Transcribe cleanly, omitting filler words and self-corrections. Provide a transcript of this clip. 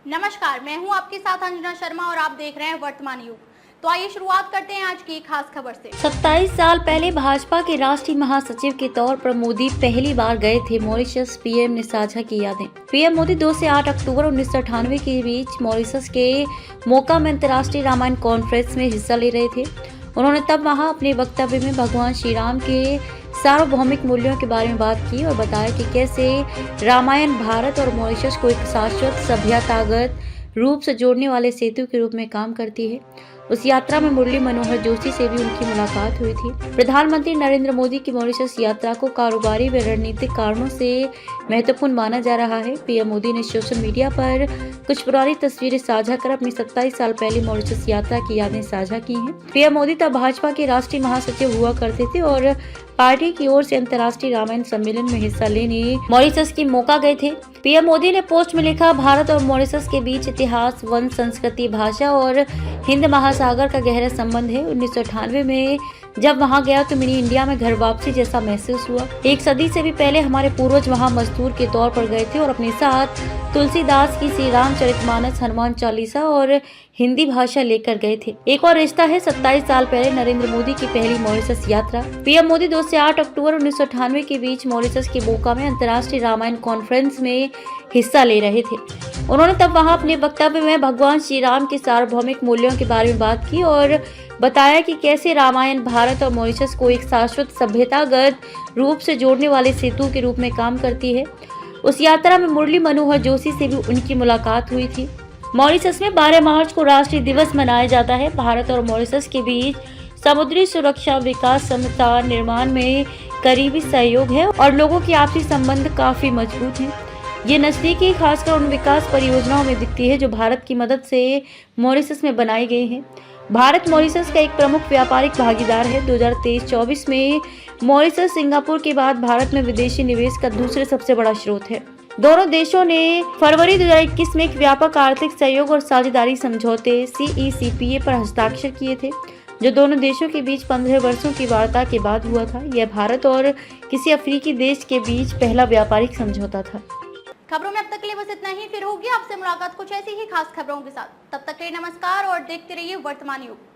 नमस्कार, मैं हूं आपके साथ अंजना शर्मा और आप देख रहे हैं वर्तमान युग। तो आइए शुरुआत करते हैं आज की खास खबर से। 27 साल पहले भाजपा के राष्ट्रीय महासचिव के तौर पर मोदी पहली बार गए थे मॉरिशस। पीएम ने साझा की यादें। पीएम मोदी 2 से 8 अक्टूबर 1998 के बीच मॉरिशस के मोका में अंतर्राष्ट्रीय रामायण कॉन्फ्रेंस में हिस्सा ले रहे थे। उन्होंने तब वहां अपने वक्तव्य में भगवान श्री राम के सार्वभौमिक मूल्यों के बारे में बात की और बताया कि कैसे रामायण भारत और मॉरिशस को एक शाश्वत सभ्यतागत रूप से जोड़ने वाले सेतु के रूप में काम करती है। उस यात्रा में मुरली मनोहर जोशी से भी उनकी मुलाकात हुई थी। प्रधानमंत्री नरेंद्र मोदी की मॉरिशस यात्रा को कारोबारी व रणनीतिक कारणों से महत्वपूर्ण माना जा रहा है। पीएम मोदी ने सोशल मीडिया पर कुछ पुरानी तस्वीरें साझा कर अपनी 27 साल पहले मॉरिशस यात्रा की यादें साझा की हैं। पीएम मोदी तब भाजपा के राष्ट्रीय महासचिव हुआ करते थे और पार्टी की ओर से अंतर्राष्ट्रीय रामायण सम्मेलन में हिस्सा लेने मॉरिशस की मोका गए थे। पीएम मोदी ने पोस्ट में लिखा, भारत और मॉरिशस के बीच इतिहास, वन, संस्कृति, भाषा और हिंद महासागर का गहरा संबंध है। 1998 में जब वहां गया तो मिनी इंडिया में घर वापसी जैसा महसूस हुआ। एक सदी से भी पहले हमारे पूर्वज वहां मजदूर के तौर पर गए थे और अपने साथ तुलसीदास की श्री रामचरितमानस, हनुमान चालीसा और हिंदी भाषा लेकर गए थे। एक और रिश्ता है 27 साल पहले नरेंद्र मोदी की पहली मॉरिशस यात्रा। पीएम मोदी 2 से 8 अक्टूबर 1998 के बीच मॉरिशस के मोका में अंतर्राष्ट्रीय रामायण कॉन्फ्रेंस में हिस्सा ले रहे थे। उन्होंने तब वहां अपने वक्तव्य में भगवान श्री राम के सार्वभौमिक मूल्यों के बारे में बात की और बताया कि कैसे रामायण भारत और मॉरिशस को एक शाश्वत सभ्यतागत रूप से जोड़ने वाले सेतु के रूप में काम करती है। उस यात्रा में मुरली मनोहर जोशी से भी उनकी मुलाकात हुई थी। मॉरिशस में 12 मार्च को राष्ट्रीय दिवस मनाया जाता है। भारत और मॉरिशस के बीच समुद्री सुरक्षा, विकास, समझौता निर्माण में करीबी सहयोग है और लोगों के आपसी संबंध काफी मजबूत हैं। ये नजदीकी खासकर उन विकास परियोजनाओं में दिखती है जो भारत की मदद से मॉरिशस में बनाई गई हैं। भारत मॉरिशस का एक प्रमुख व्यापारिक भागीदार है। 2023-24 में मॉरिशस सिंगापुर के बाद भारत में विदेशी निवेश का दूसरे सबसे बड़ा स्रोत है। दोनों देशों ने फरवरी 2021 में एक व्यापक आर्थिक सहयोग और साझेदारी समझौते CECPA पर हस्ताक्षर किए थे, जो दोनों देशों के बीच 15 वर्षों की वार्ता के बाद हुआ था। यह भारत और किसी अफ्रीकी देश के बीच पहला व्यापारिक समझौता था। खबरों में अब तक के लिए बस इतना ही। फिर होगी आपसे मुलाकात कुछ ऐसी ही खास खबरों के साथ। तब तक के लिए नमस्कार और देखते रहिए वर्तमान युग।